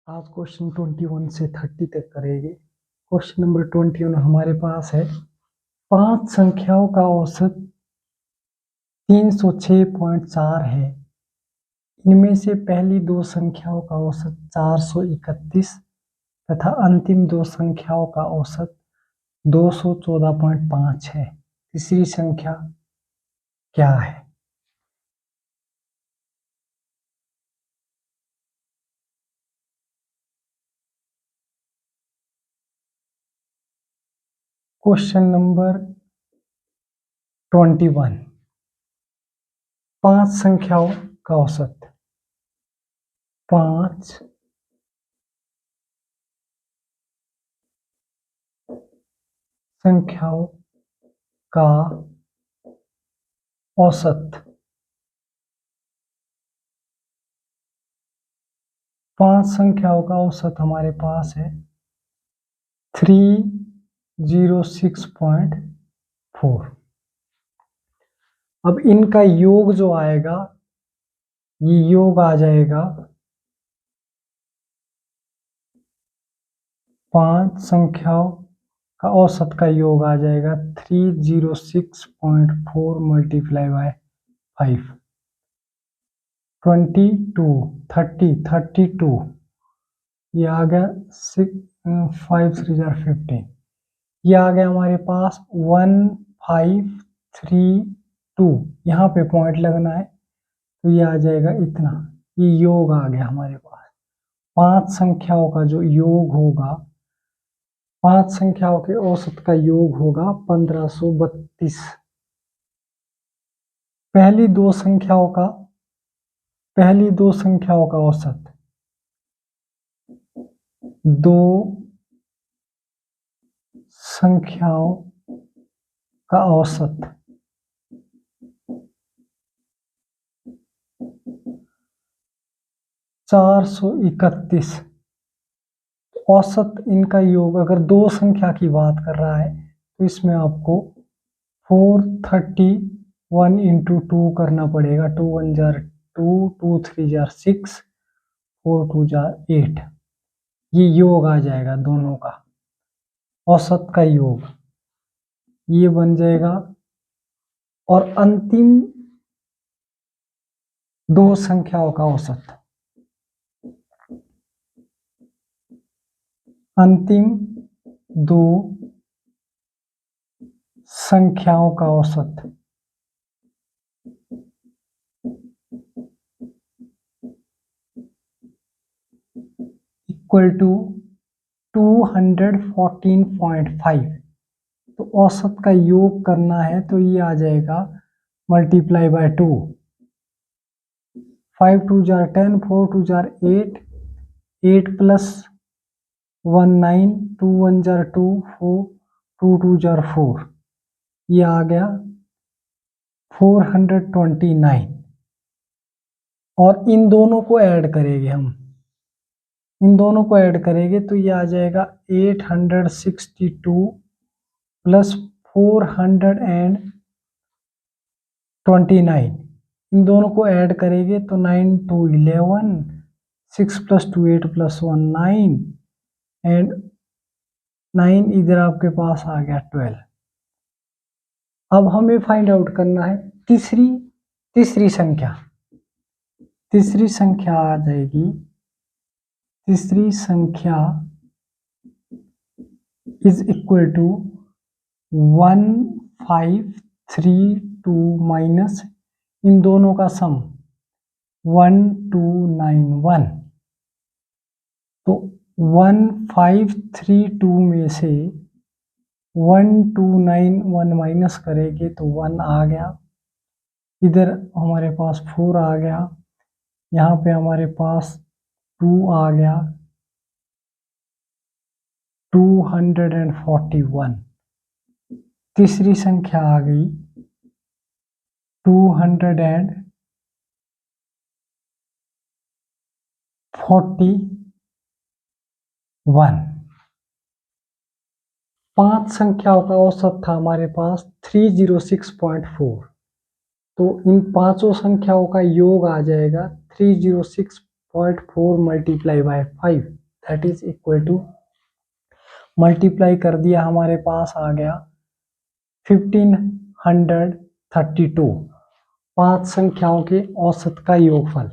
आज क्वेश्चन 21 से 30 तक करेंगे। क्वेश्चन नंबर 21 हमारे पास है 5 संख्याओं का औसत 306.4 है। इनमें से पहली दो संख्याओं का औसत 431 तथा अंतिम दो संख्याओं का औसत 214.5 है। तीसरी संख्या क्या है? क्वेश्चन नंबर 21 5 संख्याओं का औसत 5 संख्याओं का औसत 5 संख्याओं का औसत हमारे पास है 306.4। अब इनका योग जो आएगा ये योग आ जाएगा 5 संख्याओं का औसत का योग आ जाएगा 306.4 मल्टीप्लाई बाय 5 22 32 ये आ गया 5 3 15 ये आ गया हमारे पास 1532। यहाँ पे पॉइंट लगना है तो ये आ जाएगा इतना। ये योग आ गया हमारे पास। 5 संख्याओं का जो योग होगा 5 संख्याओं के औसत का योग होगा 1532। पहली दो संख्याओं का औसत दो संख्याओं का औसत 431। औसत इनका योग अगर दो संख्या की बात कर रहा है तो इसमें आपको 431 इंटू 2 करना पड़ेगा। 2 1 जार 2 2 3 जार 6 4 2 जार 8। ये योग आ जाएगा दोनों का औसत का योग ये बन जाएगा। और अंतिम दो संख्याओं का औसत अंतिम दो संख्याओं का औसत इक्वल टू 214.5। तो औसत का योग करना है तो ये आ जाएगा मल्टीप्लाई बाय 2। 5 2 जार 10 4 2 जार 8 8 प्लस 1 9 2 1 जार 2 4 2 2 जार 4 ये आ गया 429। और इन दोनों को ऐड करेंगे तो ये आ जाएगा 862 प्लस 429। इन दोनों को ऐड करेंगे तो 9 2 11 6 प्लस 2 8 प्लस 1 9 एंड 9 इधर आपके पास आ गया 12। अब हमें फाइंड आउट करना है तीसरी संख्या आ जाएगी। तीसरी संख्या इज इक्वल टू 1532 माइनस इन दोनों का सम 1291। तो 1532 में से 1291 माइनस करेंगे तो 1 आ गया। इधर हमारे पास 4 आ गया। यहाँ पे हमारे पास 2 आ गया 241। तीसरी संख्या आ गई 241। 5 संख्याओं का औसत था हमारे पास 306.4। तो इन पांचों संख्याओं का योग आ जाएगा 306.4 6.4 multiply by 5 that is equal to, multiply कर दिया, हमारे पास आ गया 1532। 5 संख्याओं के औसत का योगफल।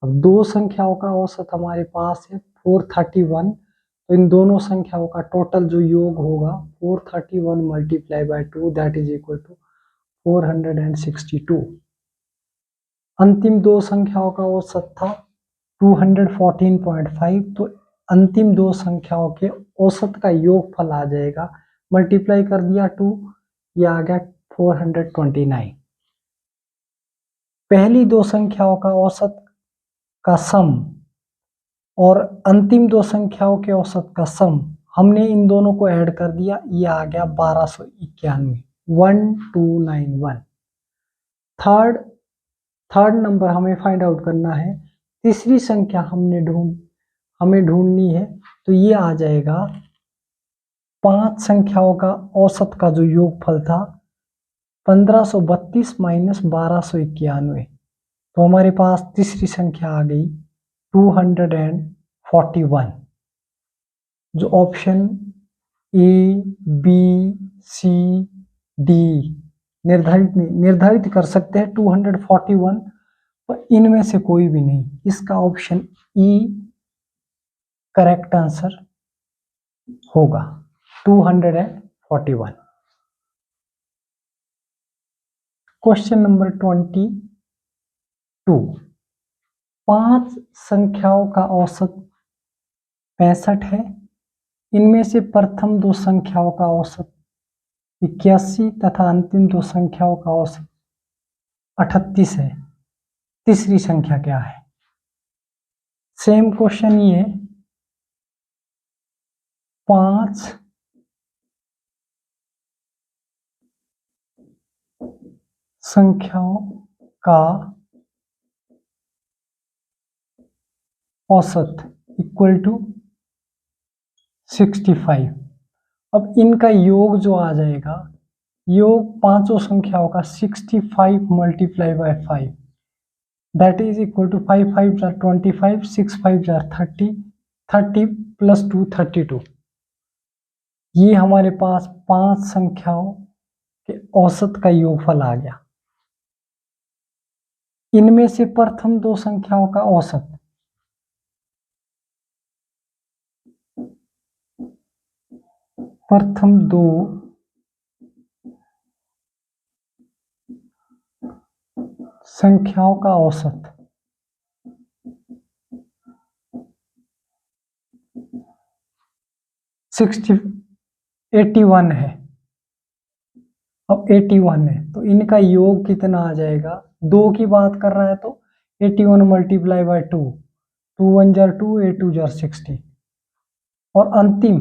अब 2 संख्याओं का औसत हमारे पास है 431, तो इन दोनों संख्याओं का टोटल जो योग होगा 431 multiply by 2 that is equal to 462। अंतिम 2 संख्याओं का औसत था 214.5, तो अंतिम 2 संख्याओं के औसत का योगफल आ जाएगा, मल्टीप्लाई कर दिया 2, यह आ गया 429। पहली 2 संख्याओं का औसत का सम और अंतिम 2 संख्याओं के औसत का सम, हमने इन दोनों को ऐड कर दिया, ये आ गया 1291, 1291। थर्ड नंबर हमें फाइंड आउट करना है, तीसरी संख्या हमें ढूंढनी है, तो ये आ जाएगा 5 संख्याओं का औसत का जो योगफल था 1532 माइनस 1291, तो हमारे पास तीसरी संख्या आ गई 241, जो option A B C D निर्धारित कर सकते हैं 241, पर इनमें से कोई भी नहीं, इसका ऑप्शन ई करेक्ट आंसर होगा 241। क्वेश्चन नंबर 22, 5 संख्याओं का औसत 65 है, इनमें से प्रथम 2 संख्याओं का औसत 81 तथा अंतिम 2 संख्याओं का औसत 38 है, तीसरी संख्या क्या है? सेम क्वेश्चन ये 5 संख्याओं का औसत इक्वल टू 65। अब इनका योग जो आ जाएगा, योग पांचों संख्याओं का 65 multiply by 5 that is equal to 5 5 जार 25, 6 5 जार 30, 30 प्लस 2 32। ये हमारे पास 5 संख्याओं के औसत का योगफल आ गया। इनमें से प्रथम 2 संख्याओं का औसत, प्रथम 2 संख्याओं का औसत 81 है। अब 81 है तो इनका योग कितना आ जाएगा? 2 की बात कर रहा है तो 81 मल्टीप्लाई बाय 2, 2 1 जार 2, 8 2 जार 60, और अंतिम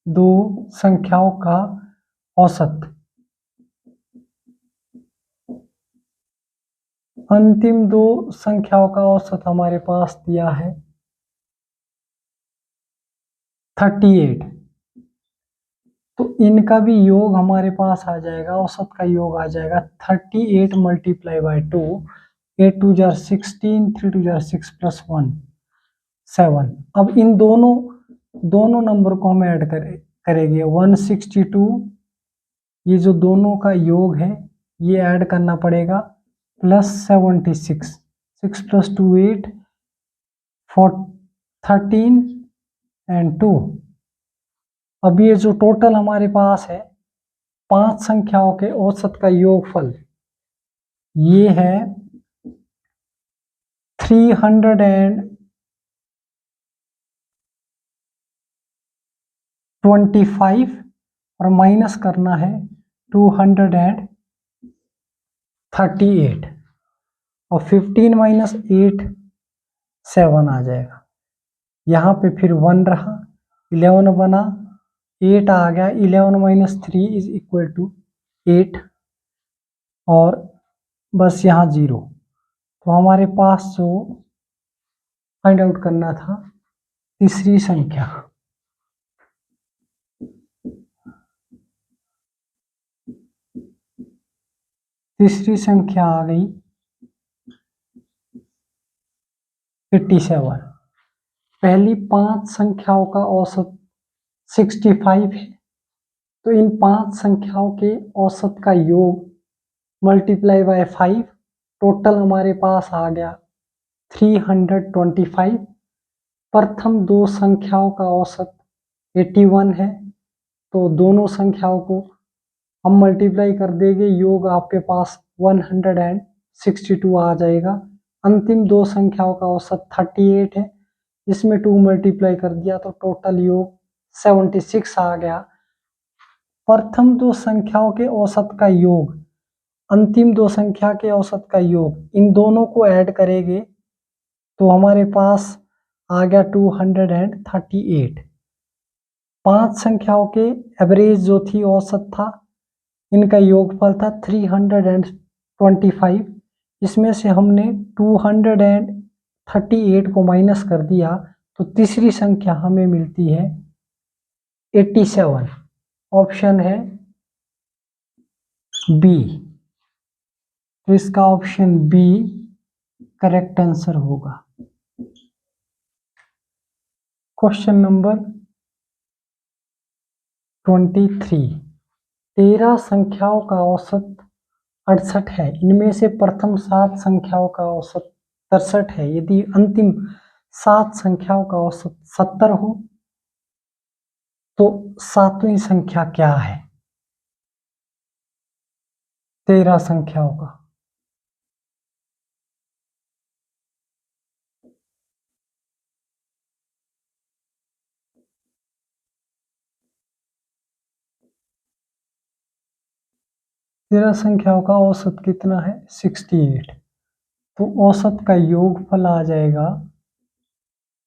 2 संख्याओं का औसत, अंतिम 2 संख्याओं का औसत हमारे पास दिया है 38, तो इनका भी योग हमारे पास आ जाएगा, औसत का योग आ जाएगा 38 multiply by 2, 8 2 jar 16, 3 2 jar 6 plus 1 7। अब इन दोनों नंबर को हम ऐड करेंगे 162, ये जो दोनों का योग है ये ऐड करना पड़ेगा, प्लस 76, 6 प्लस 2 8, 13 एंड 2। अब ये जो टोटल हमारे पास है 5 संख्याओं के औसत का योगफल, ये है 325 और माइनस करना है 238, और 15 माइनस 8 7 आ जाएगा। यहाँ पे फिर 1 रहा, 11 बना, 8 आ गया, 11 माइनस 3 इज इक्वल टू 8, और बस यहाँ 0। तो हमारे पास जो फाइंड आउट करना था तीसरी संख्या, तीसरी संख्या आ गई 87। पहली 5 संख्याओं का औसत 65 है, तो इन 5 संख्याओं के औसत का योग मल्टीप्लाई बाय 5, टोटल हमारे पास आ गया 325। प्रथम 2 संख्याओं का औसत 81 है, तो दोनों संख्याओं को हम मल्टीप्लाई कर देंगे, योग आपके पास 162 आ जाएगा। अंतिम 2 संख्याओं का औसत 38 है, इसमें 2 मल्टीप्लाई कर दिया तो टोटल योग 76 आ गया। प्रथम 2 संख्याओं के औसत का योग, अंतिम 2 संख्या के औसत का योग, इन दोनों को ऐड करेंगे तो हमारे पास आ गया 238। 5 संख्याओं के एवरेज जो थी, औसत था, इनका योगफल था 325। इसमें से हमने 238 को माइनस कर दिया तो तीसरी संख्या हमें मिलती है 87। ऑप्शन है बी, तो इसका ऑप्शन बी करेक्ट आंसर होगा। Question number 23। 13 संख्याओं का औसत 68 है, इनमें से प्रथम 7 संख्याओं का औसत 63 है। यदि अंतिम 7 संख्याओं का औसत 70 हो तो 7वीं संख्या क्या है? 13 संख्याओं का संख्याओं का औसत कितना है? 68। तो औसत का योगफल आ जाएगा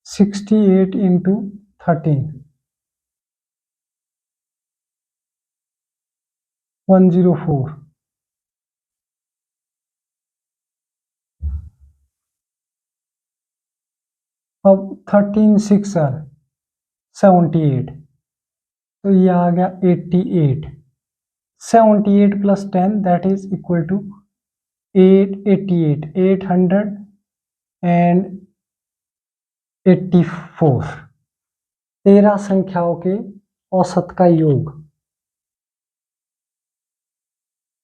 68 इंटू 13, 104। अब 13 6 78, तो ये आ गया 88। 78 plus 10 that is equal to 888, 884। 13 संख्याओं के औसत का योग,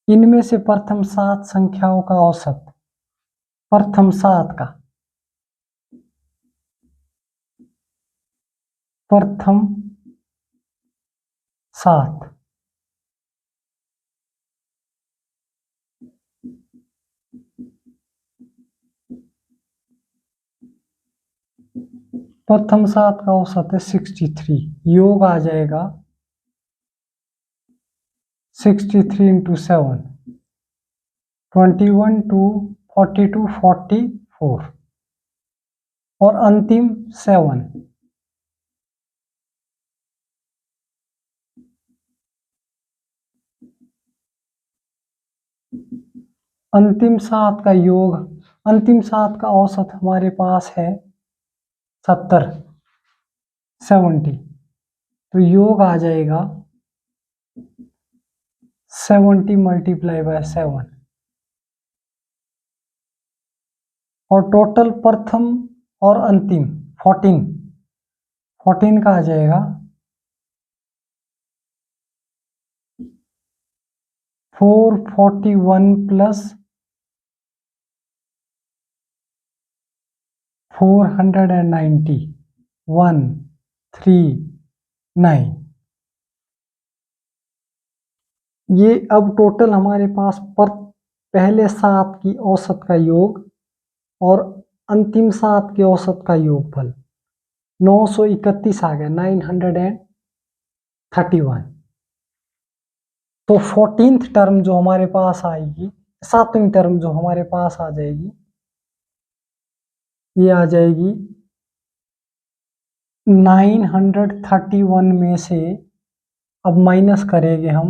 इनमें से प्रथम 7 संख्याओं का औसत, प्रथम 7 का, प्रथम 7, प्रथम 7 का औसत है 63, योग आ जाएगा 63 इंटू 7, 21 टू 42 44, और अंतिम 7। अंतिम 7 का योग, अंतिम 7 का औसत हमारे पास है 70, 70, तो योग आ जाएगा 70 मल्टीप्लाई बाय 7, और टोटल प्रथम और अंतिम 14 का आ जाएगा 441 प्लस 490, 139। ये अब टोटल हमारे पास पहले 7 की औसत का योग और अंतिम 7 के औसत का योगफल 931 आ गया, 931। तो 14th टर्म जो हमारे पास आएगी, 7वीं टर्म जो हमारे पास आ जाएगी, ये आ जाएगी 931 में से अब माइनस करेंगे हम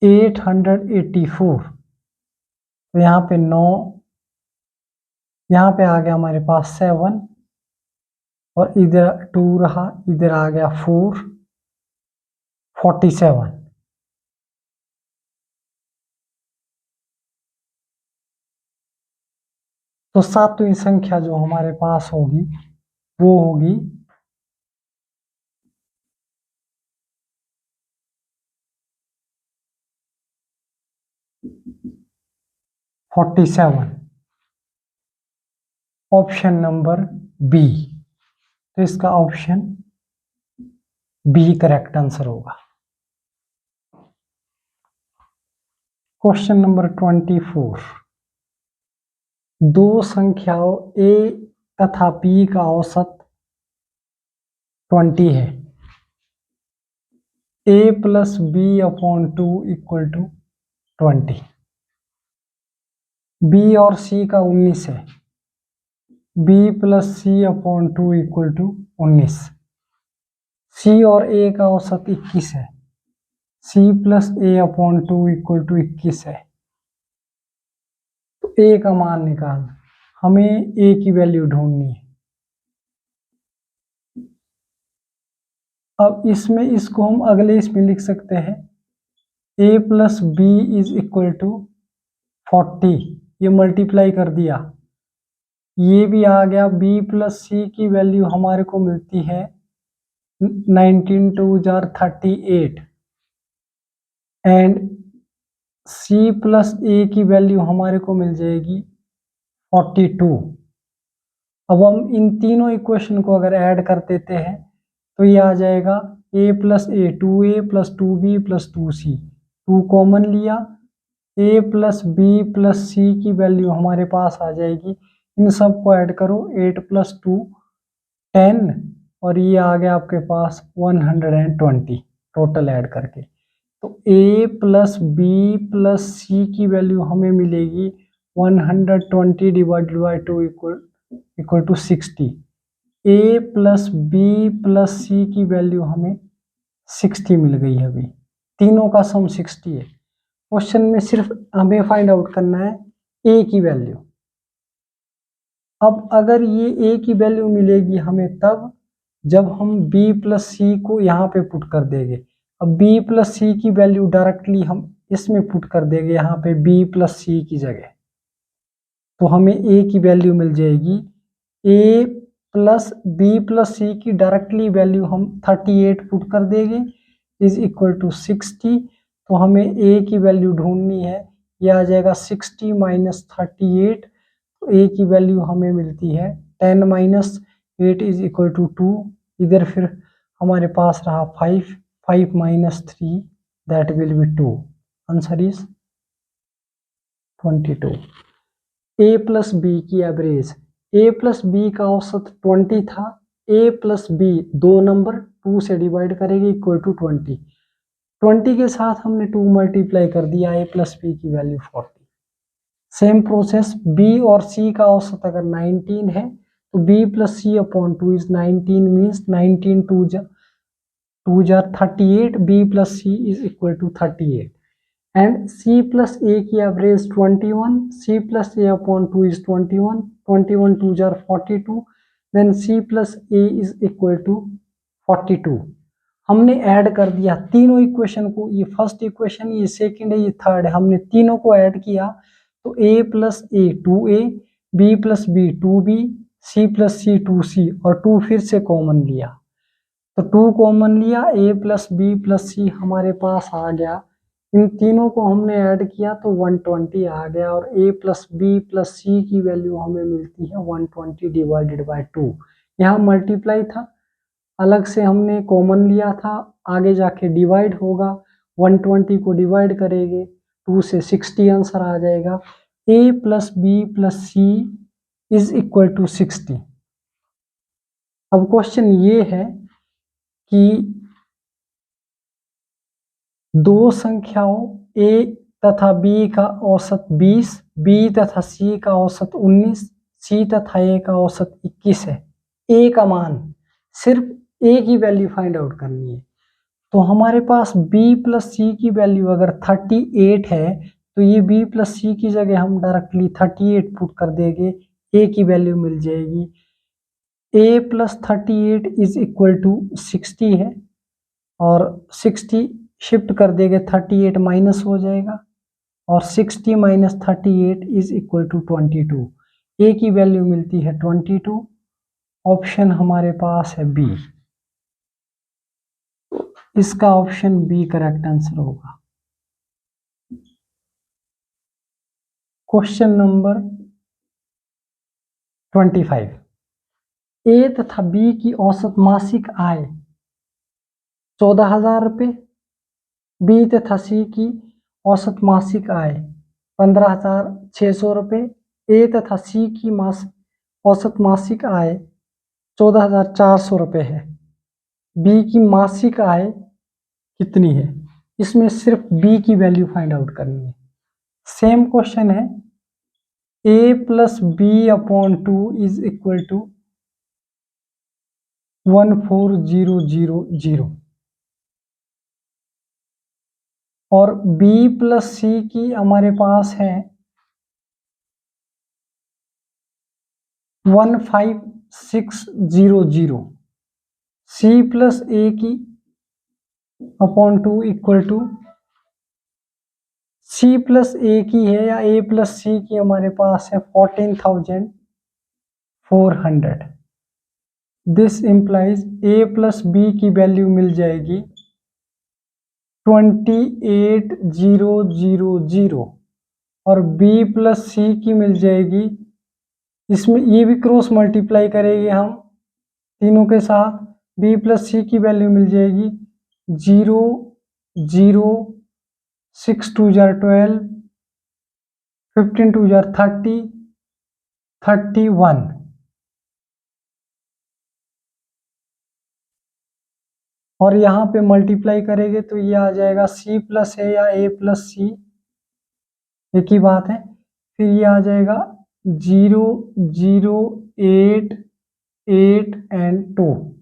884, तो यहाँ पे 9, यहाँ पे आ गया हमारे पास 7, और इधर 2 रहा, इधर आ गया 4, 47। तो सातवीं संख्या जो हमारे पास होगी वो होगी 47, ऑप्शन नंबर बी। तो इसका ऑप्शन बी करेक्ट आंसर होगा। क्वेश्चन नंबर 24, दो संख्याओं a तथा b का औसत 20 है। a plus B upon 2 equal to 20। b और c का 19 है। b plus C upon 2 equal to 19। c और a का औसत 21 है। c plus A upon 2 equal to 21 है। तो a का मान निकालना, हमें a की वैल्यू ढूंढनी है। अब इसमें इसको हम अगले इसमें लिख सकते हैं, a plus B is equal to 40। ये मल्टीप्लाई कर दिया, ये भी आ गया। b प्लस सी की वैल्यू हमारे को मिलती है 19 2 जार 38 एंड c प्लस ए की वैल्यू हमारे को मिल जाएगी 42। अब हम इन तीनों इक्वेशन को अगर ऐड कर देते हैं तो ये आ जाएगा a plus A 2a plus 2b plus 2c। 2 common लिया, a plus B plus c की वैल्यू हमारे पास आ जाएगी। इन सब को ऐड करो, 8 प्लस 2 10 और ये आ गया आपके पास 120 टोटल ऐड करके। तो a plus B plus c की वैल्यू हमें मिलेगी 120 divided by 2 equal to 60। a plus B plus c की वैल्यू हमें 60 मिल गई है। अभी तीनों का सम 60 है। क्वेश्चन में सिर्फ हमें फाइंड आउट करना है a की वैल्यू। अब अगर ये a की वैल्यू मिलेगी हमें तब जब हम b प्लस सी को यहाँ पे पुट कर देंगे। अब b प्लस सी की वैल्यू डायरेक्टली हम इसमें पुट कर देंगे, यहाँ पे b प्लस सी की जगह। तो हमें a की वैल्यू मिल जाएगी, a plus B plus c की डायरेक्टली वैल्यू हम 38 पुट कर देंगे इज इक्वल टू 60। तो हमें a की वैल्यू ढूंढनी है, यह आ जाएगा 60 माइनस 38। तो a की वैल्यू हमें मिलती है 10 माइनस 8 इज इक्वल टू 2। इधर फिर हमारे पास रहा 5 minus 3 that will be 2। Answer is 22। a plus B की एवरेज, a प्लस बी का औसत 20 था। a प्लस बी दो नंबर 2 से डिवाइड करेंगे इक्वल टू 20। 20 के साथ हमने 2 मल्टीप्लाई कर दिया, a प्लस बी की वैल्यू 40। सेम प्रोसेस b और c का औसत अगर 19 है तो b plus C upon 2 is 19 means 19 2 जार 38। b plus C is equal to 38 and c plus a की average 21। c plus A upon 2 is 21। 21 2 जार 42 then c plus a is equal to 42। हमने ऐड कर दिया तीनों इक्वेशन को, ये first equation, ये सेकंड है, ये थर्ड है। हमने तीनों को ऐड किया तो a plus A 2a, b plus B 2b, c plus C 2c और 2 फिर से कॉमन लिया। तो 2 कॉमन लिया, a प्लस बी प्लस सी हमारे पास आ गया। इन तीनों को हमने ऐड किया तो 120 आ गया और a plus B plus c की वैल्यू हमें मिलती है 120 डिवाइडेड बाई 2। यहाँ मल्टीप्लाई था, अलग से हमने कॉमन लिया था, आगे जाके डिवाइड होगा। 120 को डिवाइड करेंगे 2 से 60 आंसर आ जाएगा। a plus B plus C is equal to 60। अब क्वेश्चन ये है कि दो संख्याओं a तथा b का औसत 20, b तथा c का औसत 19, c तथा a का औसत 21 है। a का मान, सिर्फ a की वैल्यू फाइंड आउट करनी है। तो हमारे पास b प्लस सी की वैल्यू अगर 38 है तो ये b प्लस सी की जगह हम डायरेक्टली 38 पुट कर देंगे, a की वैल्यू मिल जाएगी। a plus 38 is equal to 60 है और 60 शिफ्ट कर देंगे 38 माइनस हो जाएगा और 60 माइनस 38 इज इक्वल टू 22। ए की वैल्यू मिलती है 22। ऑप्शन हमारे पास है बी, इसका ऑप्शन बी करेक्ट आंसर होगा। क्वेश्चन नंबर 25, ए तथा बी की औसत मासिक आय 14,000 रुपये, बी तथा सी की औसत मासिक आय 15,600 रुपये, ए तथा सी की औसत मासिक आय 14,400 रुपये है। बी की मासिक आय कितनी है? इसमें सिर्फ बी की वैल्यू फाइंड आउट करनी है। सेम क्वेश्चन है, a plus B upon 2 is equal to 14,000 और बी प्लस सी की हमारे पास है 15,600। सी प्लस ए की upon 2 equal to c plus a की है या ए प्लस सी की हमारे पास है 14,400। This implies A plus B की वैल्यू मिल जाएगी 28,000 और बी प्लस सी की मिल जाएगी, इसमें ये भी क्रॉस मल्टीप्लाई करेंगे हम तीनों के साथ, बी प्लस सी की वैल्यू मिल जाएगी 0, 0, 6 2 12, 15 2 30, 31। और यहाँ पे मल्टीप्लाई करेंगे तो ये आ जाएगा सी प्लस है या ए प्लस सी, एक ही बात है। फिर ये आ जाएगा 0, 0, 8, 8 एंड 2।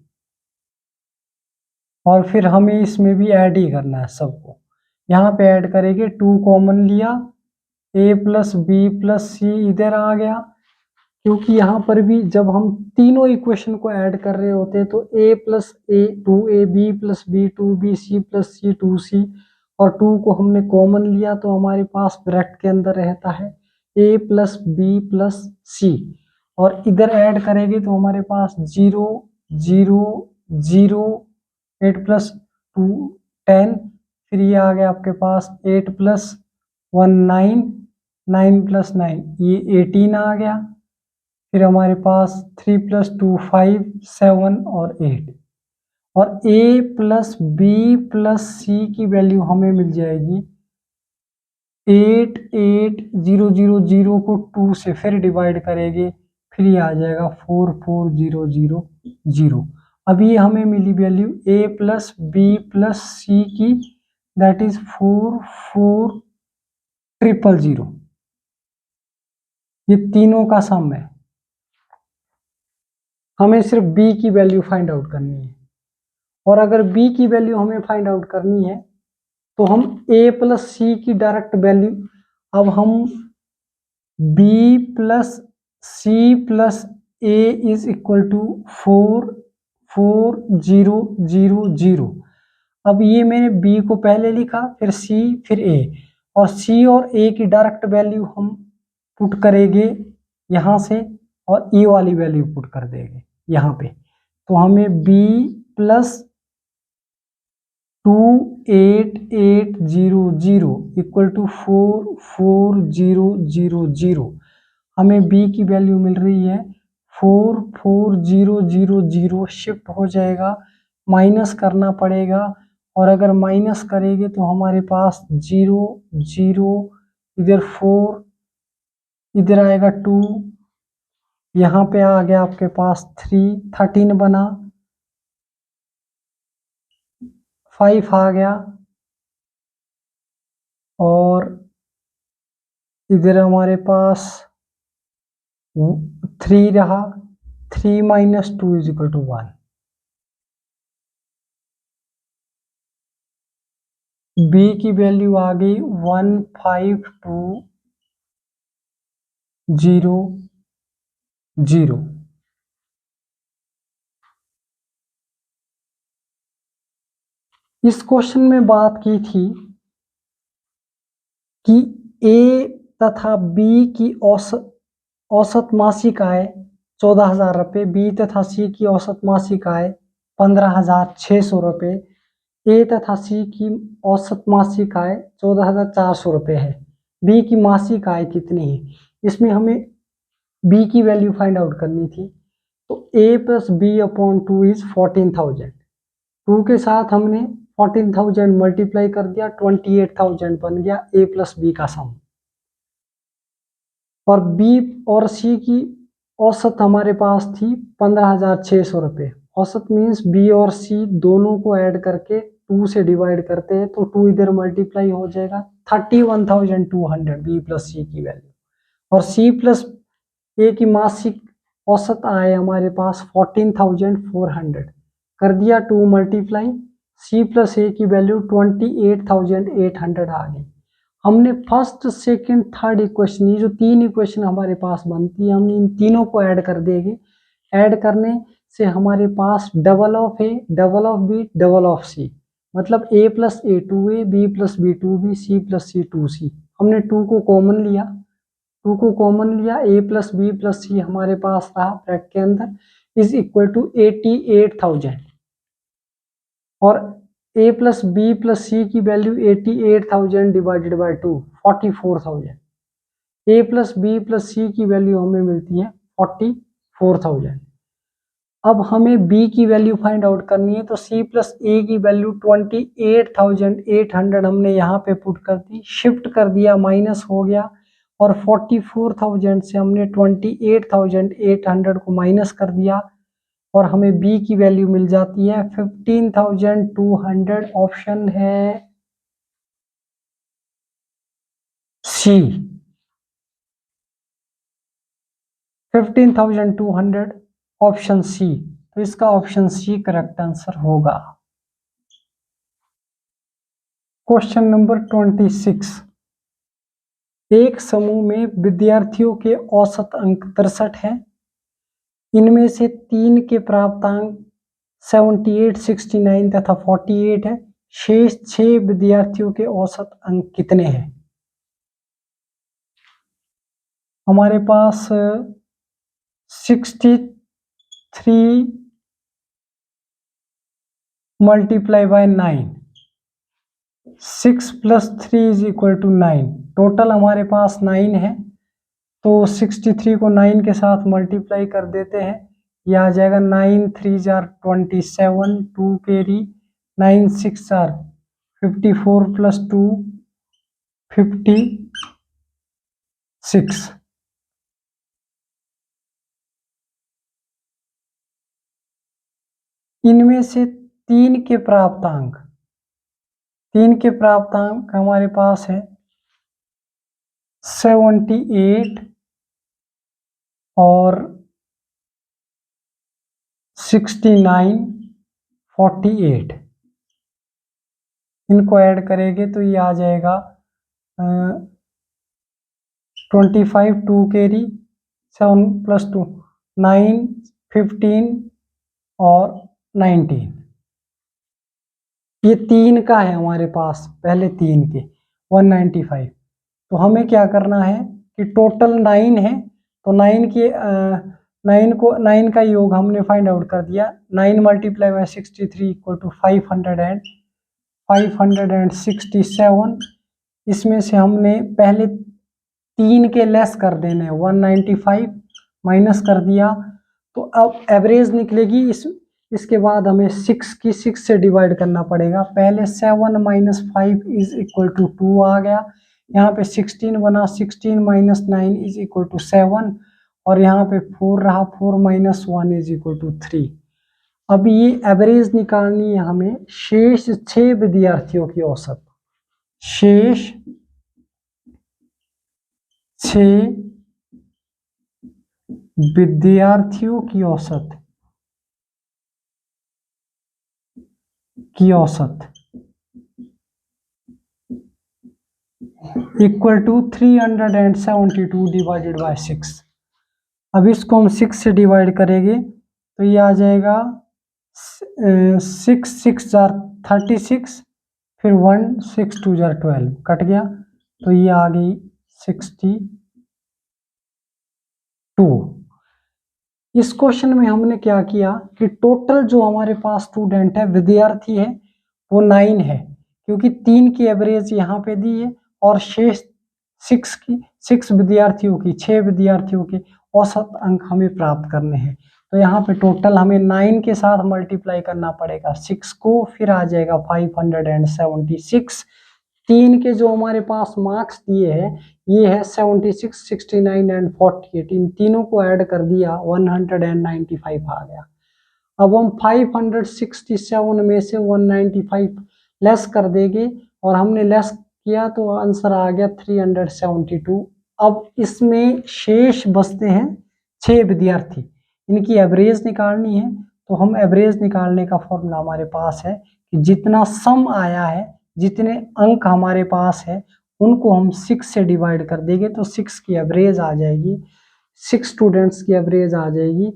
और फिर हमें इसमें भी ऐड ही करना है सबको। यहाँ पे ऐड करेंगे, 2 कॉमन लिया, ए प्लस बी प्लस सी इधर आ गया, क्योंकि यहाँ पर भी जब हम तीनों इक्वेशन को ऐड कर रहे होते हैं तो a plus A 2a, b plus B 2b, c plus C 2c और 2 को हमने कॉमन लिया तो हमारे पास ब्रैकेट के अंदर रहता है a प्लस बी प्लस सी। और इधर ऐड करेंगे तो हमारे पास 0, 0, 0, 8 प्लस 2 10, फिर ये आ गया आपके पास 8 प्लस 1 9, 9 प्लस 9 ये 18 आ गया। फिर हमारे पास 3 प्लस 2 5, 7 और 8 और a plus B plus c की वैल्यू हमें मिल जाएगी 8,8,0,0 को 2 से फिर डिवाइड करेंगे, फिर ये आ जाएगा 4,4,0,0,0। अब ये हमें मिली value a plus B plus c की, दैट इज 4,4,0,0,0। ये तीनों का सम है, हमें सिर्फ b की वैल्यू फाइंड आउट करनी है। और अगर b की वैल्यू हमें फाइंड आउट करनी है तो हम a प्लस सी की डायरेक्ट वैल्यू, अब हम b plus C plus a is equal to 4,4,0,0। अब ये मैंने b को पहले लिखा, फिर c, फिर a, और c और a की डायरेक्ट वैल्यू हम पुट करेंगे यहाँ से और e वाली वैल्यू पुट कर देंगे यहाँ पे, तो हमें b प्लस 2,8,8,0,0 इक्वल टू 4,4,0,0। हमें b की वैल्यू मिल रही है 4,4,0,0, शिफ्ट हो जाएगा, माइनस करना पड़ेगा, और अगर माइनस करेंगे तो हमारे पास 0, 0, इधर 4, इधर आएगा 2, यहाँ पे आ गया आपके पास 3, 13 बना, 5 आ गया, और इधर हमारे पास 3 रहा, 3 minus 2 is equal to 1। B की वैल्यू आ गई 15,2,0,0। इस क्वेश्चन में बात की थी कि ए तथा बी की औसत औसत मासिक आय 14,000 रुपये, बी तथा सी की औसत मासिक आय 15,600 रुपये, ए तथा सी की औसत मासिक आय 14,400 रुपये है। बी की मासिक आय कितनी है, इसमें हमें बी की वैल्यू फाइंड आउट करनी थी। तो ए प्लस बी अपॉन 2 इज 14,000। 2 के साथ हमने 14,000 मल्टीप्लाई कर दिया, 28,000 बन गया ए प्लस बी का सम। और बी और सी की औसत हमारे पास थी 15,600 रुपये। औसत मीन्स बी और सी दोनों को ऐड करके 2 से डिवाइड करते हैं तो 2 इधर मल्टीप्लाई हो जाएगा, 31,200 बी प्लस सी की वैल्यू। और सी प्लस ए की मासिक औसत आय हमारे पास 14,400, कर दिया 2 मल्टीप्लाई, सी प्लस ए की वैल्यू 28,800 आ गई। हमने फर्स्ट सेकंड थर्ड इक्वेशन, ये जो 3 इक्वेशन हमारे पास बनती है, हम इन तीनों को ऐड कर देंगे। ऐड करने से हमारे पास double of a, double of b, double of c, मतलब a plus A 2a, b plus B 2b, c plus C 2c। हमने 2 को कॉमन लिया, 2 को कॉमन लिया, ए प्लस बी प्लस सी हमारे पास रहा ब्रैकेट के अंदर इज इक्वल टू 88,000। और a plus B plus c की value 88,000 divided by 2 44,000। A plus B plus c की वैल्यू हमें मिलती है 44,000। अब हमें बी की वैल्यू फाइंड आउट करनी है, तो सी प्लस ए की वैल्यू 28,800 हमने यहाँ पे पुट कर दी, शिफ्ट कर दिया, माइनस हो गया, और 44,000 से हमने 28,800 को माइनस कर दिया और हमें बी की वैल्यू मिल जाती है 15,200। ऑप्शन है सी, 15,200 ऑप्शन सी। तो इसका ऑप्शन सी करेक्ट आंसर होगा। Question number 26। एक समूह में विद्यार्थियों के औसत अंक 63 हैं। इनमें से 3 के प्राप्तांक 78, 69 तथा 48 है। शेष 6 विद्यार्थियों के औसत अंक कितने हैं? हमारे पास 63 multiply by 9, 6 plus 3 is equal to 9। Total हमारे पास 9 है, तो 63 को 9 के साथ मल्टीप्लाई कर देते हैं, यह आ जाएगा 9 3 जार 27, 2 कैरी, 9 6 जार 54 प्लस 2 56। इनमें से 3 के प्राप्तांक, 3 के प्राप्तांक हमारे पास है 78 और 69, 48। इनको ऐड करेंगे तो ये आ जाएगा 25, 2 कैरी, 7 प्लस 2 9, 15 और 19। ये 3 का है हमारे पास, पहले 3 के 195। तो हमें क्या करना है कि टोटल 9 है, तो 9 का योग हमने फाइंड आउट कर दिया। 9 मल्टीप्लाई बाय 63 इक्वल टू 567। इसमें से हमने पहले 3 के लेस कर देने, 195 माइनस कर दिया, तो अब एवरेज निकलेगी। इसके बाद हमें 6 की 6 से डिवाइड करना पड़ेगा। पहले 7 माइनस 5 इज इक्वल टू 2 आ गया, यहाँ पे 16 बना, 16 माइनस 9 इज इक्वल टू 7, और यहाँ पे 4 रहा, 4 माइनस 1 इज इक्वल टू 3। अब ये एवरेज निकालनी है हमें शेष 6 विद्यार्थियों की औसत। शेष 6 विद्यार्थियों की औसत इक्वल टू 372 डिवाइडेड बाय 6। अब इसको हम 6 से डिवाइड करेंगे तो ये आ जाएगा 6 6 जार 36, फिर 1 6 2 जार 12 कट गया, तो ये आ गई 60 2। इस क्वेश्चन में हमने क्या किया कि टोटल जो हमारे पास स्टूडेंट है, विद्यार्थी है, वो 9 है, क्योंकि 3 की एवरेज यहाँ पे दी है और शेष 6 विद्यार्थियों की 6 विद्यार्थियों के औसत अंक हमें प्राप्त करने हैं। तो यहाँ पे टोटल हमें 9 के साथ मल्टीप्लाई करना पड़ेगा 6 को, फिर आ जाएगा 576। 3 के जो हमारे पास मार्क्स दिए हैं ये है 76, 69 एंड 48। इन तीनों को ऐड कर दिया 195 आ गया। अब हम 567 में से 195 लेस कर देंगे और हमने लेस किया तो आंसर आ गया 372। अब इसमें शेष बचते हैं 6 विद्यार्थी, इनकी एवरेज निकालनी है। तो हम एवरेज निकालने का फॉर्मूला हमारे पास है कि जितना सम आया है, जितने अंक हमारे पास है, उनको हम 6 से डिवाइड कर देंगे तो 6 की एवरेज आ जाएगी, 6 स्टूडेंट्स की एवरेज आ जाएगी।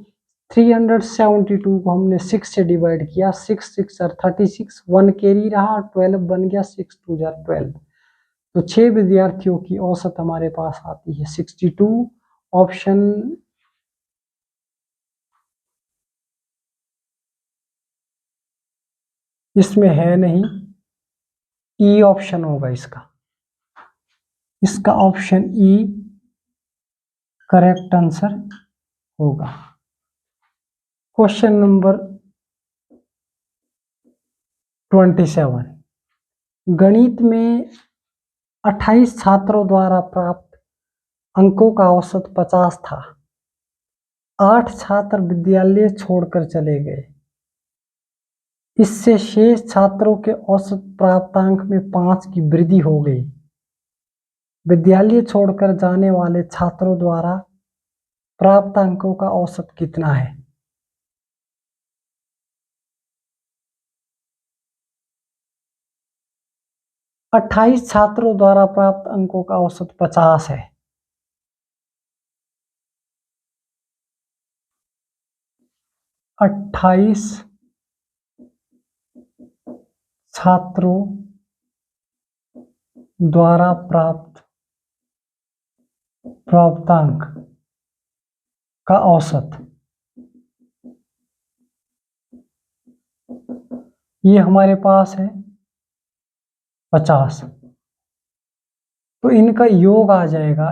372 को हमने 6 से डिवाइड किया, 6 6 36, 1 कैरी रहा, 12 बन गया, 6 2 12। तो 6 विद्यार्थियों की औसत हमारे पास आती है 62। ऑप्शन इसमें है नहीं, ई ऑप्शन होगा इसका ऑप्शन ई करेक्ट आंसर होगा। क्वेश्चन नंबर 27, गणित में 28 छात्रों द्वारा प्राप्त अंकों का औसत 50 था। 8 छात्र विद्यालय छोड़कर चले गए। इससे शेष छात्रों के औसत प्राप्तांक में 5 की वृद्धि हो गई। विद्यालय छोड़कर जाने वाले छात्रों द्वारा प्राप्त अंकों का औसत कितना है? अट्ठाईस छात्रों द्वारा प्राप्त अंकों का औसत 50 है। अट्ठाईस छात्रों द्वारा प्राप्तांक का औसत, ये हमारे पास है 50। तो इनका योग आ जाएगा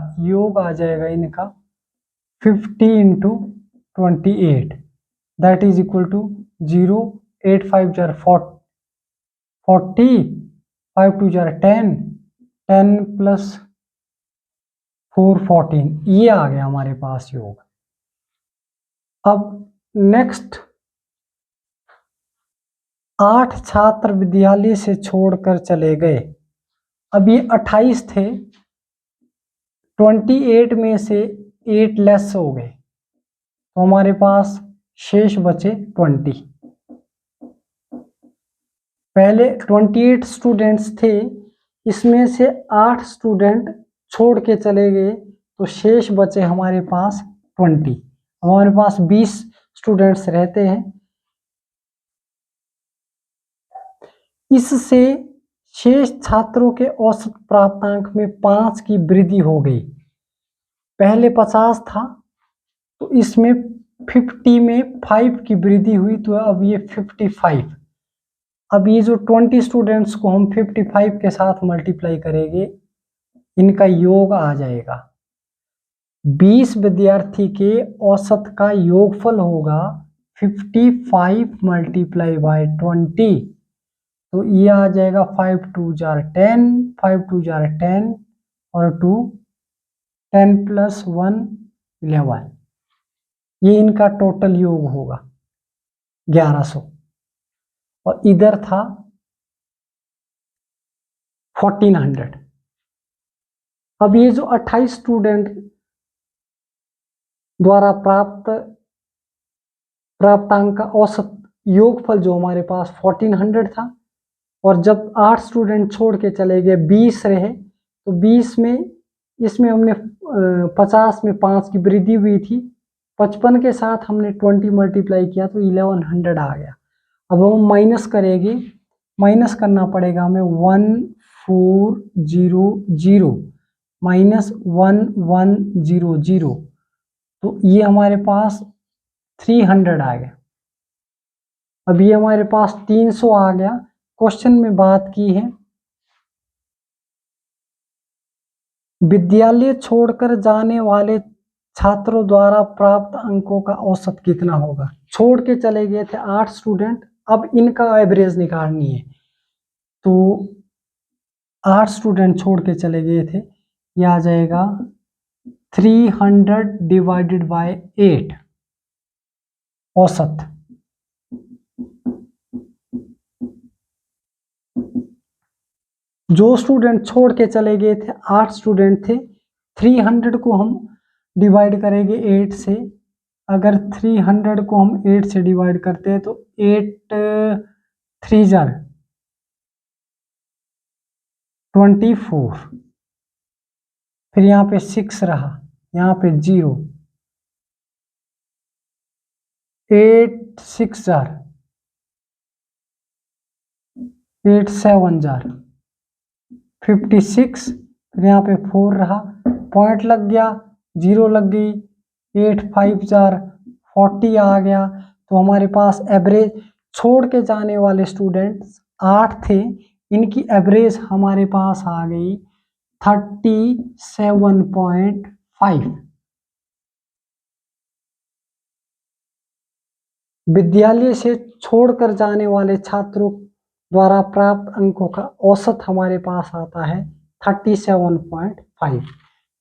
इनका 50 into 28, that is equal to 0, 8 5 जार 40, 5 2 जार 10, 10 प्लस 4 14, ये आ गया हमारे पास योग। अब नेक्स्ट, 8 छात्र विद्यालय से छोड़कर चले गए। अब ये 28 थे, 28 में से 8 लेस हो गए तो हमारे पास शेष बचे 20। पहले 28 स्टूडेंट्स थे, इसमें से 8 स्टूडेंट छोड़ के चले गए तो शेष बचे हमारे पास 20। हमारे पास 20 स्टूडेंट्स रहते हैं। इससे शेष छात्रों के औसत प्राप्तांक में 5 की वृद्धि हो गई। पहले 50 था तो इसमें 50 में 5 की वृद्धि हुई तो अब ये 55। अब ये जो 20 स्टूडेंट्स को हम 55 के साथ मल्टीप्लाई करेंगे, इनका योग आ जाएगा 20 विद्यार्थी के औसत का योगफल होगा 55 मल्टीप्लाई बाय 20। तो ये आ जाएगा 5 2 जार 10, 5 2 जार 10 और 2 10 प्लस 1 11। ये इनका टोटल योग होगा 1100। और इधर था 1400। अब ये जो 28 स्टूडेंट द्वारा प्राप्तांक का औसत योगफल जो हमारे पास 1400 था, और जब 8 स्टूडेंट छोड़ के चले गए 20 रहे तो 20 में इसमें हमने 50 में 5 की वृद्धि हुई थी, 55 के साथ हमने 20 मल्टीप्लाई किया तो 1100 आ गया। अब हम माइनस करेंगे, माइनस करना पड़ेगा हमें 1400 माइनस 1100 तो ये हमारे पास 300 आ गया। अब ये हमारे पास 300 आ गया। क्वेश्चन में बात की है विद्यालय छोड़कर जाने वाले छात्रों द्वारा प्राप्त अंकों का औसत कितना होगा। छोड़ के चले गए थे 8 स्टूडेंट, अब इनका एवरेज निकालनी है। तो 8 स्टूडेंट छोड़ के चले गए थे, ये आ जाएगा 300 डिवाइडेड बाय 8 औसत। जो स्टूडेंट छोड़ के चले गए थे 8 स्टूडेंट थे, 300 को हम डिवाइड करेंगे 8 से। अगर 300 को हम 8 से डिवाइड करते हैं तो 8 3 जार 24, फिर यहाँ पे 6 रहा, यहाँ पे 0, 8 6 जार 8 7 जार 56, फिर यहाँ पे 4 रहा, पॉइंट लग गया, 0 लग गई, 8 5 जार 40 आ गया। तो हमारे पास एवरेज छोड़ के जाने वाले स्टूडेंट्स 8 थे, इनकी एवरेज हमारे पास आ गई 37.5। विद्यालय से छोड़कर जाने वाले छात्रों द्वारा प्राप्त अंकों का औसत हमारे पास आता है 37.5।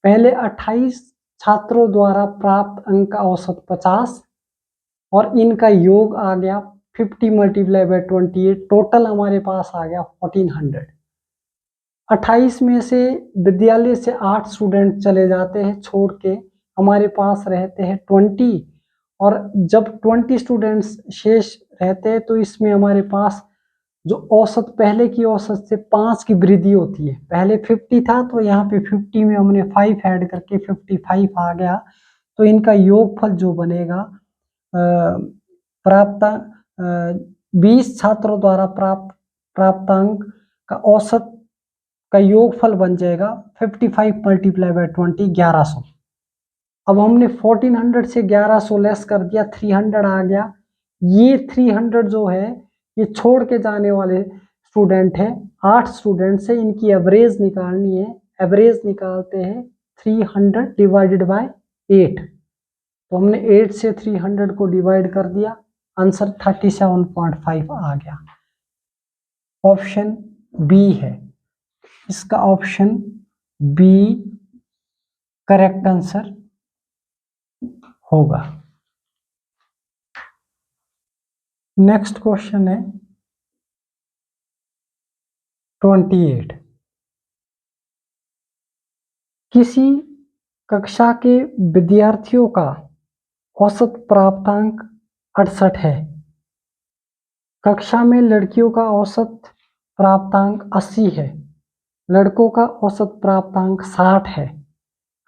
पहले 28 छात्रों द्वारा प्राप्त अंक का औसत 50 और इनका योग आ गया 50 मल्टीप्लाई बाय 28, टोटल हमारे पास आ गया 1400। 28 में से विद्यालय से 8 स्टूडेंट चले जाते हैं छोड़ के, हमारे पास रहते हैं 20, और जब 20 स्टूडेंट्स शेष रहते हैं तो इसमें हमारे पास जो औसत पहले की औसत से 5 की वृद्धि होती है। पहले 50 था तो यहाँ पे 50 में हमने 5 ऐड करके 55 आ गया। तो इनका योगफल जो बनेगा प्राप्त 20 छात्रों द्वारा प्राप्तांक का औसत का योगफल बन जाएगा 55 मल्टीप्लाई बाय 20 1100। अब हमने 1400 से 1100 लेस कर दिया, 300 आ गया। ये 300 जो है ये छोड़ के जाने वाले स्टूडेंट है, 8 स्टूडेंट से, इनकी एवरेज निकालनी है। एवरेज निकालते हैं 300 डिवाइडेड बाय 8। तो हमने 8 से 300 को डिवाइड कर दिया, आंसर 37.5 आ गया। ऑप्शन बी है इसका, ऑप्शन बी करेक्ट आंसर होगा। नेक्स्ट क्वेश्चन है 28। किसी कक्षा के विद्यार्थियों का औसत प्राप्तांक 68 है। कक्षा में लड़कियों का औसत प्राप्तांक 80 है, लड़कों का औसत प्राप्तांक 60 है।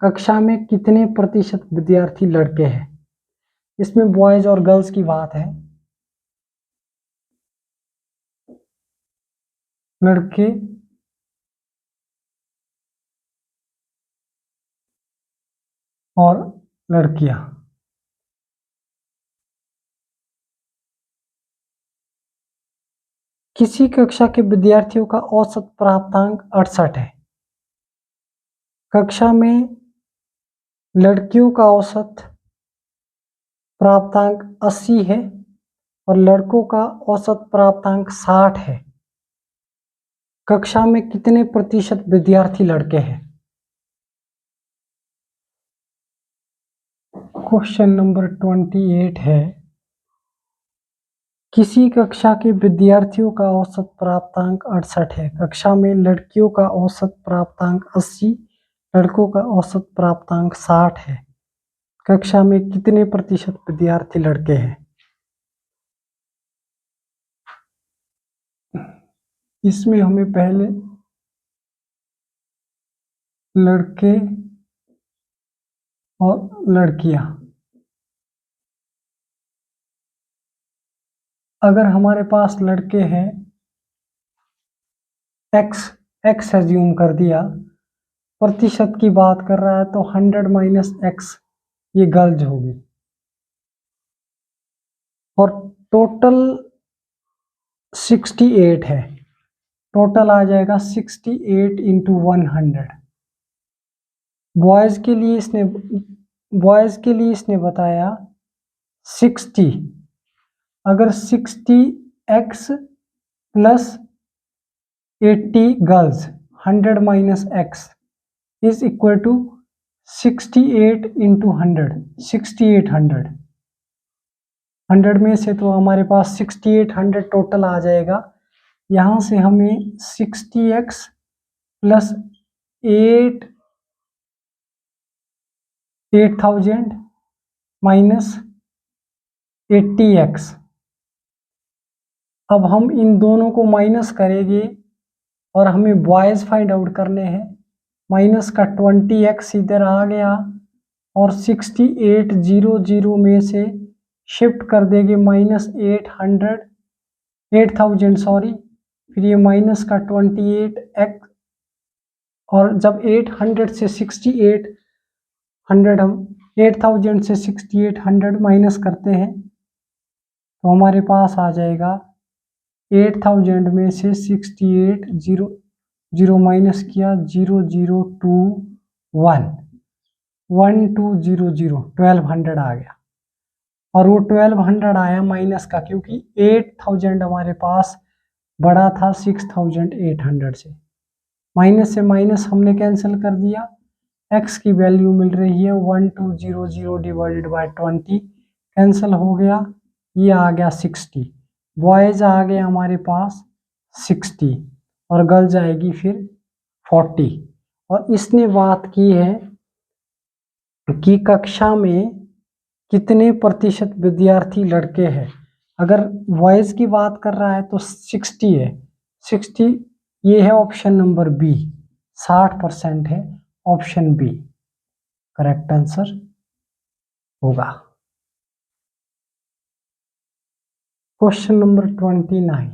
कक्षा में कितने प्रतिशत विद्यार्थी लड़के हैं। इसमें बॉयज और गर्ल्स की बात है। लड़के और लड़कियां। किसी कक्षा के विद्यार्थियों का औसत प्राप्तांक 68 है। कक्षा में लड़कियों का औसत प्राप्तांक 80 है और लड़कों का औसत प्राप्तांक 60 है। कक्षा में कितने प्रतिशत विद्यार्थी लड़के हैं। क्वेश्चन नंबर 28 है किसी कक्षा के विद्यार्थियों का औसत प्राप्तांक 68 है। कक्षा में लड़कियों का औसत प्राप्तांक 80, लड़कों का औसत प्राप्तांक 60 है। कक्षा में कितने प्रतिशत विद्यार्थी लड़के हैं। इसमें हमें पहले लड़के और लड़कियां, अगर हमारे पास लड़के हैं x एज्यूम कर दिया, प्रतिशत की बात कर रहा है तो 100 - x ये गर्ल्स होगी। और टोटल 68 है, टोटल आ जाएगा 68 इंटू 100। बॉयज के लिए इसने बताया 60। अगर 60x plus 80 girls 100 minus x is equal to 68 into 100, 6800। 100 में से तो हमारे पास 6800 टोटल आ जाएगा। यहाँ से हमें 60x प्लस 8000 माइनस 80x। अब हम इन दोनों को माइनस करेंगे और हमें बॉयज फाइंड आउट करने हैं। माइनस का 20x इधर आ गया और 6800 में से शिफ्ट कर देंगे माइनस 8000 सॉरी, फिर ये माइनस का 28x। और जब 800 से 6800 हम 8000 से 6800 माइनस करते हैं तो हमारे पास आ जाएगा 8000 में से 6800 माइनस किया 0021 1200 1200 आ गया। और वो 1200 आया माइनस का, क्योंकि 8000 हमारे पास बड़ा था 6800 से। माइनस से माइनस हमने कैंसिल कर दिया, x की वैल्यू मिल रही है 1200 डिवाइडेड बाय 20, कैंसिल हो गया, ये आ गया 60। बॉयज आ गए हमारे पास 60 और गर्ल्स आएगी फिर 40। और इसने बात की है कि कक्षा में कितने प्रतिशत विद्यार्थी लड़के हैं। अगर बॉयज की बात कर रहा है तो 60 है, 60 ये है ऑप्शन नंबर बी, 60% है ऑप्शन बी करेक्ट आंसर होगा। क्वेश्चन नंबर 29,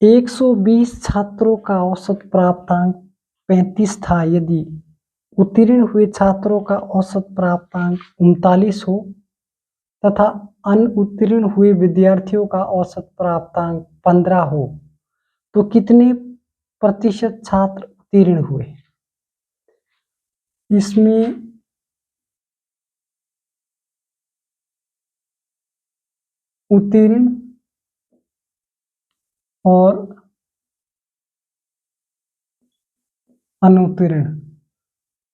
120 छात्रों का औसत प्राप्तांक 35 था। यदि उत्तीर्ण हुए छात्रों का औसत प्राप्तांक 39 हो तथा अनुत्तीर्ण हुए विद्यार्थियों का औसत प्राप्तांक 15 हो तो कितने प्रतिशत छात्र उत्तीर्ण हुए। इसमें उत्तीर्ण और अनुत्तीर्ण,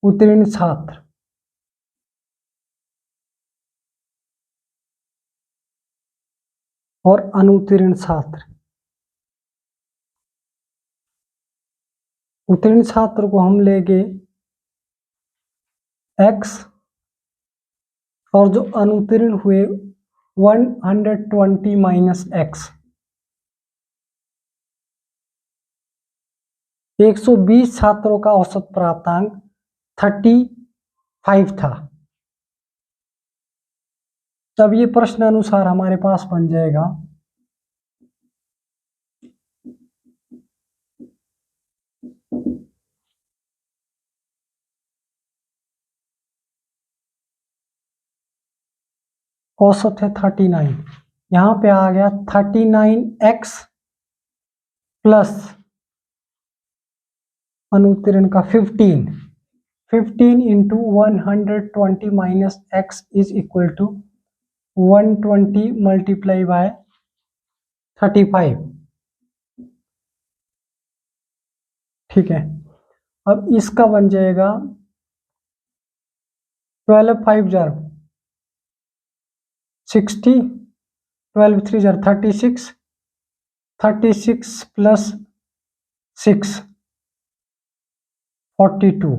उत्तीर्ण छात्र और अनुत्तीर्ण छात्र। उत्तीर्ण छात्र को हम लेंगे x और जो अनुत्तीर्ण हुए 120 माइनस x। 120 छात्रों का औसत प्राप्तांक 35 था। तब ये प्रश्न अनुसार हमारे पास बन जाएगा औसत है 39, यहां पे आ गया 39x प्लस अनुत्तीर्ण का 15 into 120 minus x is equal to 120 multiply by 35। ठीक है, अब इसका बन जाएगा 12 5 जार 60, 12 3 जार 36, 36 प्लस 6 42।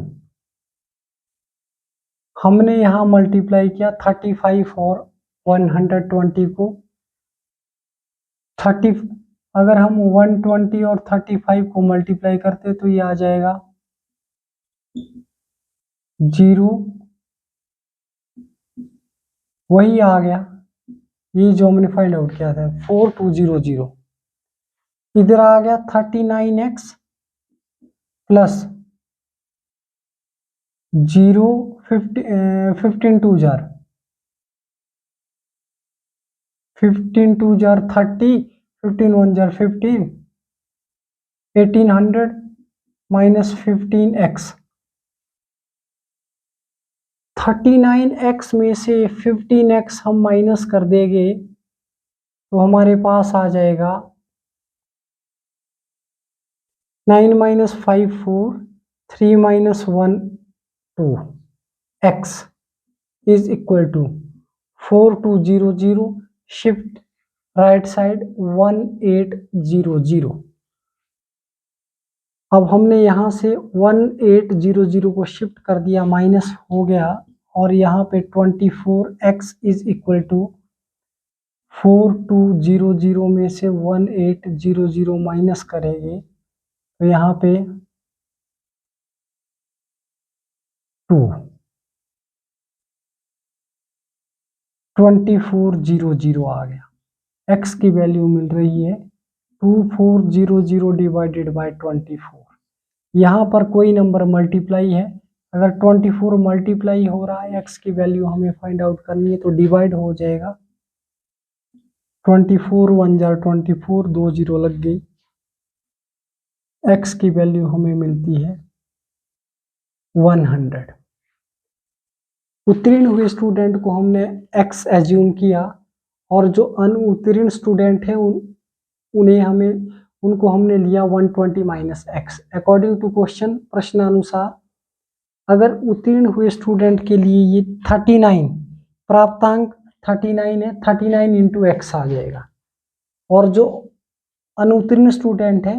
हमने यहाँ मल्टीप्लाई किया 35 और 120 को 30। अगर हम 120 और 35 को मल्टीप्लाई करते तो ये आ जाएगा 0, वही आ गया ये जो हमने फाइंड आउट किया था 4200। इधर आ गया 39x प्लस 0 15 टू जार 30, 15 1 जार 15, 1800 माइनस 15x। 39x में से 15x हम माइनस कर देंगे तो हमारे पास आ जाएगा 9 minus 5 4, 3 minus 1 2, x is equal to 4200, shift right side 1800। अब हमने यहाँ से 1800 को शिफ्ट कर दिया, माइनस हो गया, और यहाँ पे 24x इज इक्वल टू 4200 में से 1800 माइनस करेंगे तो यहाँ पे 2400 आ गया। x की वैल्यू मिल रही है 2400 डिवाइडेड बाय 24। यहाँ पर कोई नंबर मल्टीप्लाई है, अगर 24 मल्टीप्लाई हो रहा है, x की वैल्यू हमें फाइंड आउट करनी है तो डिवाइड हो जाएगा। 24 1 जार 24, 2 0 लग गई, x की वैल्यू हमें मिलती है 100। उत्तीर्ण हुए स्टूडेंट को हमने x एज्यूम किया, और जो अनुत्तीर्ण स्टूडेंट है उनको हमने लिया 120 minus x। According to question, प्रश्नानुसार अगर उत्तीर्ण हुए स्टूडेंट के लिए ये 39 प्राप्तांक 39 है, 39 इंटू एक्स आ जाएगा, और जो अनुत्तीर्ण स्टूडेंट है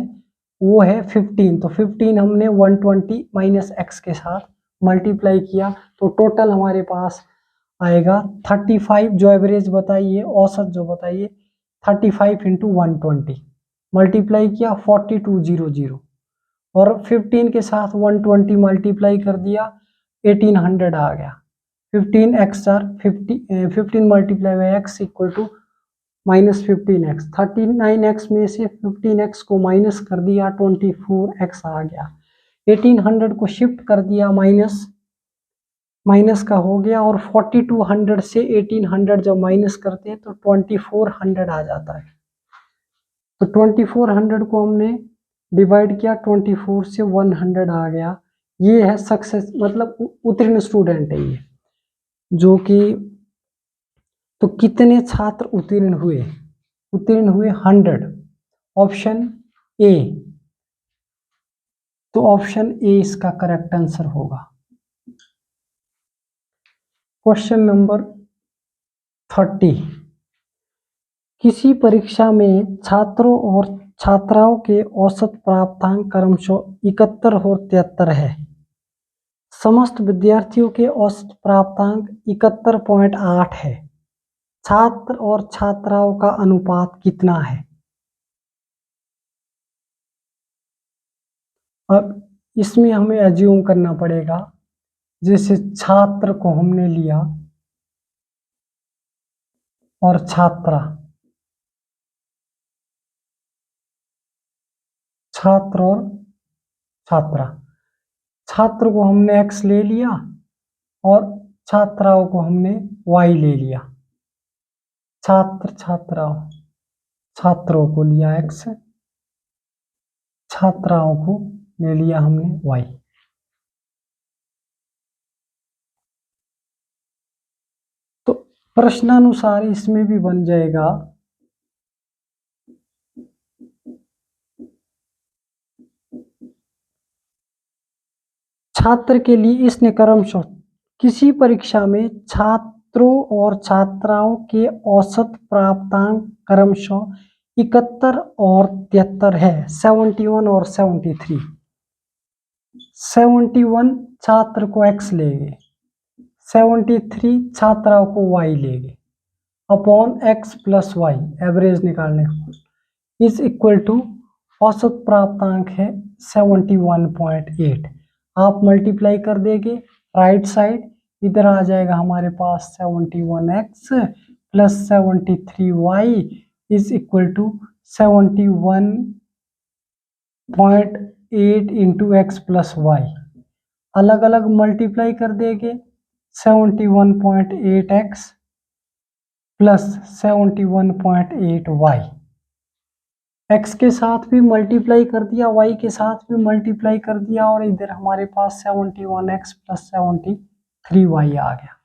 वो है 15, तो 15 हमने 120 माइनस एक्स के साथ मल्टीप्लाई किया तो टोटल हमारे पास आएगा 35, जो एवरेज बताइए, औसत जो बताइए, 35 इंटू 120 मल्टीप्लाई किया 4200, और 15 के साथ 120 मल्टीप्लाई कर दिया 1800 आ गया। 15 multiply by X equal to minus 15x। 39x में से 15x को माइनस कर दिया, 24x आ गया। 1800 को शिफ्ट कर दिया, माइनस का हो गया, और 4200 से 1800 जब माइनस करते हैं तो 2400 आ जाता है। तो 2400 को हमने डिवाइड किया 24 से, 100 आ गया। ये है सक्सेस, मतलब उत्तीर्ण स्टूडेंट है ये, जो कि, तो कितने छात्र उत्तीर्ण हुए? उत्तीर्ण हुए 100, ऑप्शन ए। तो ऑप्शन ए इसका करेक्ट आंसर होगा। क्वेश्चन नंबर 30, किसी परीक्षा में छात्रों और छात्राओं के औसत प्राप्तांक क्रमशः 71 और 73 है। समस्त विद्यार्थियों के औसत प्राप्तांक 71.8 है। छात्र और छात्राओं का अनुपात कितना है? अब इसमें हमें एज्यूम करना पड़ेगा, जैसे छात्र को हमने लिया और छात्र और छात्रा, छात्र को हमने x ले लिया और छात्राओं को हमने y ले लिया। छात्रों को लिया x, छात्राओं को ले लिया हमने y। तो प्रश्नानुसार इसमें भी बन जाएगा छात्र के लिए इसने क्रमशः किसी परीक्षा में छात्रों और छात्राओं के औसत प्राप्तांक क्रमशः 71 और 73 है। 71 और 73। 71 छात्र को x लेंगे, 73 छात्राओं को y लेंगे, upon x plus y, average निकालने को, इज इक्वल टू औसत प्राप्तांक है 71.8। आप मल्टीप्लाई कर देंगे राइट साइड, इधर आ जाएगा हमारे पास 71x plus 73y is equal to 71.8 into X plus Y. अलग अलग मल्टीप्लाई कर देंगे 71.8x प्लस 71.8y। x के साथ भी मल्टीप्लाई कर दिया, y के साथ भी मल्टीप्लाई कर दिया, और इधर हमारे पास 71x प्लस 73y आ गया।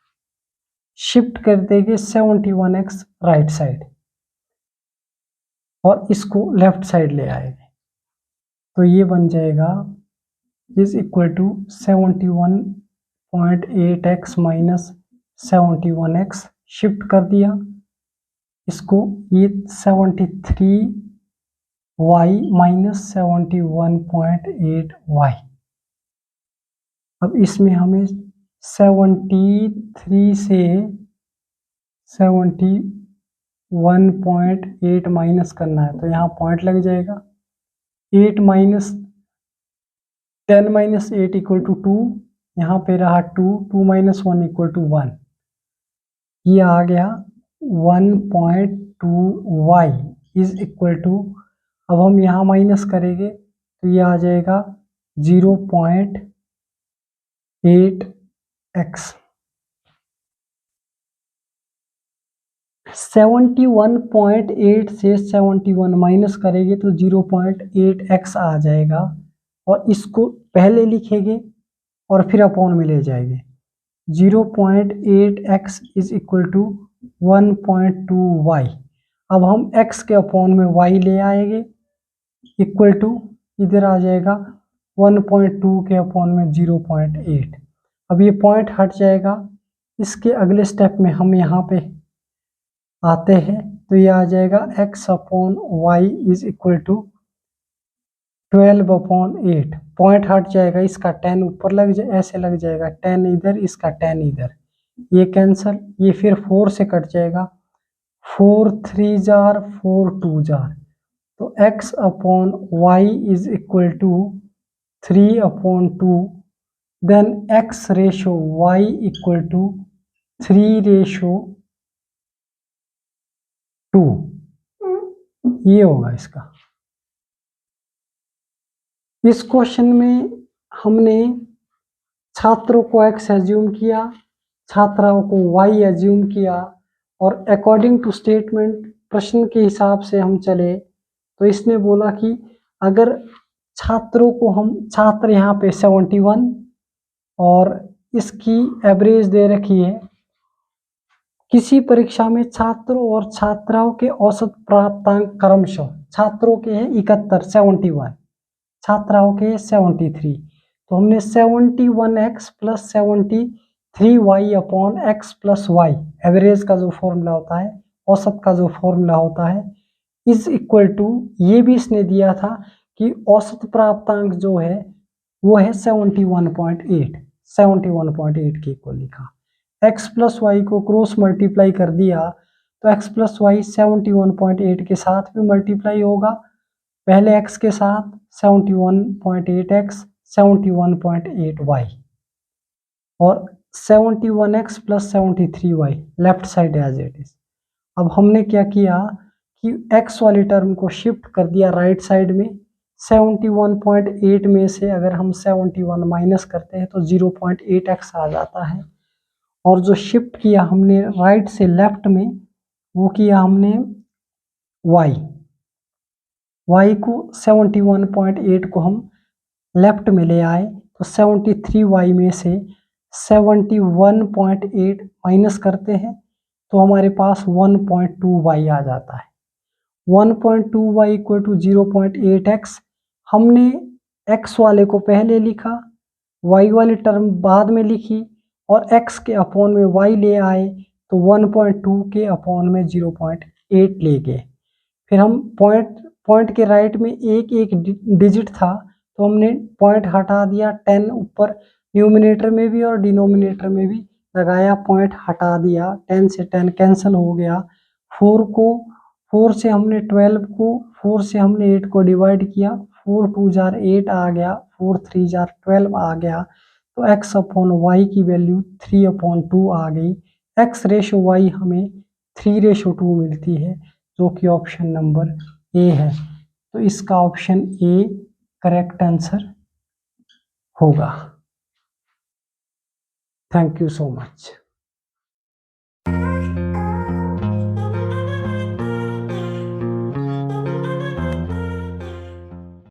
शिफ्ट कर देंगे 71x राइट साइड और इसको लेफ्ट साइड ले आएंगे, तो ये बन जाएगा is equal to 71.8x minus 71x। Shift कर दिया इसको, ये 73y माइनस 71.8y। अब इसमें हमें 73 से 71.8 माइनस करना है, तो यहाँ पॉइंट लग जाएगा। 8 माइनस 10 माइनस 8 इक्वल टू 2, यहाँ पे रहा 2, 2 माइनस 1 इक्वल टू 1, ये आ गया 1.2y इज इक्वल टू, अब हम यहाँ माइनस करेंगे तो ये आ जाएगा 0.8x। 71.8 से 71 माइनस करेंगे तो 0.8x आ जाएगा, और इसको पहले लिखेंगे और फिर अपॉन में ले जाएंगे। 0.8x is equal to 1.2y। अब हम x के अपॉन में y ले आएंगे, इक्वल टू इधर आ जाएगा 1.2 के अपॉन में 0.8। अब ये पॉइंट हट जाएगा। इसके अगले स्टेप में हम यहाँ पे आते हैं, तो ये आ जाएगा x upon Y is equal to 12/8। Point हट जाएगा, इसका 10 ऊपर लग जाए, ऐसे लग जाएगा, 10 इधर, इसका 10 इधर, ये कैंसल, ये फिर 4 से कट जाएगा, 4 3 जार 4 2 जार, तो x upon Y is equal to 3/2, then x ratio y equal to 3/2, ये होगा इसका। इस क्वेश्चन में हमने छात्रों को x एज्यूम किया, छात्राओं को y एज्यूम किया, और अकॉर्डिंग टू स्टेटमेंट प्रश्न के हिसाब से हम चले, तो इसने बोला कि अगर छात्रों को हम, छात्र यहाँ पे 71 और इसकी एवरेज दे रखी है, किसी परीक्षा में छात्रों और छात्राओं के औसत प्राप्तांक क्रमशः, छात्रों के हैं 71, 71, छात्राओं के 73, तो हमने 71x plus 73y upon x plus Y, average का जो फॉर्मूला होता है, औसत का जो फॉर्मूला होता है, इज इक्वल टू, ये भी इसने दिया था कि औसत प्राप्तांक जो है वो है 71.8, 71.8 के इक्वल लिखा। x प्लस वाई को क्रॉस मल्टीप्लाई कर दिया तो x प्लस वाई 71.8 के साथ भी मल्टीप्लाई होगा, पहले x के साथ 71.8x 71.8y, और 71x plus 73y left side as it is. अब हमने क्या किया कि x वाली टर्म को शिफ्ट कर दिया राइट साइड में, 71.8 में से अगर हम 71 माइनस करते हैं तो 0.8x आ जाता है, और जो शिफ्ट किया हमने राइट से लेफ्ट में, वो किया हमने y को 71.8 को हम लेफ्ट में ले आए, तो 73y में से 71.8 माइनस करते हैं तो हमारे पास 1.2y आ जाता है। 1.2y equal to 0.8x। हमने x वाले को पहले लिखा, y वाली टर्म बाद में लिखी, और x के अपॉन में y ले आए, तो 1.2 के अपॉन में 0.8 ले गए। फिर हम पॉइंट के राइट में एक डिजिट था, तो हमने पॉइंट हटा दिया, 10 ऊपर न्यूमिनेटर में भी और डिनोमिनेटर में भी लगाया, पॉइंट हटा दिया, 10 से 10 कैंसिल हो गया, 4 से हमने 12 को, 4 से हमने 8 को डिवाइड किया, 4 2 जार 8 आ गया, 4 3 जार 12 आ गया, तो x अपॉन वाई की वैल्यू 3/2 आ गई। x रेशो वाई हमें 3/2 मिलती है, जो कि ऑप्शन नंबर ए है, तो इसका ऑप्शन ए करेक्ट आंसर होगा। Thank you so much.